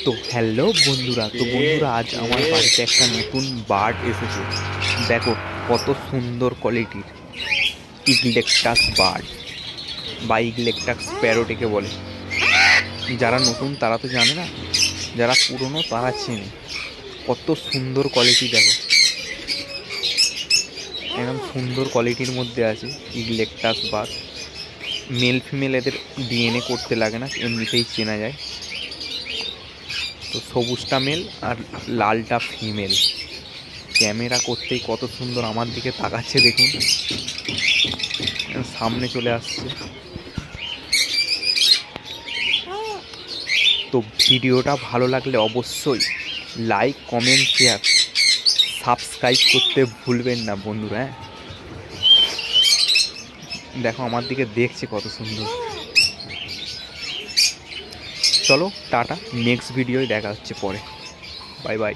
তো হ্যালো বন্ধুরা, আজ আমার বাড়িতে একটা নতুন বার্ড এসেছে। দেখো কত সুন্দর কোয়ালিটির ইগলেকটাস বার্ড বা ইগলেকটাস প্যারট একে বলে। যারা নতুন তারা তো জানে না, যারা পুরনো তারা চেনে। কত সুন্দর কোয়ালিটি দেখো, একদম সুন্দর কোয়ালিটির মধ্যে আছে ইগলেকটাস বার্ড। মেল ফিমেল এদের ডিএনএ করতে লাগে না, এমনিতেই চেনা যায়। তো সবুজটা মেল আর লালটা ফিমেল। ক্যামেরা করতেই কত সুন্দর আমার দিকে তাকাচ্ছে দেখুন, সামনে চলে আসছে। তো ভিডিওটা ভালো লাগলে অবশ্যই লাইক, কমেন্ট, শেয়ার, সাবস্ক্রাইব করতে ভুলবেন না বন্ধুরা। দেখো আমার দিকে দেখছে কত সুন্দর। চলো টাটা, নেক্সট ভিডিওয় দেখা হচ্ছে পরে। Bye bye.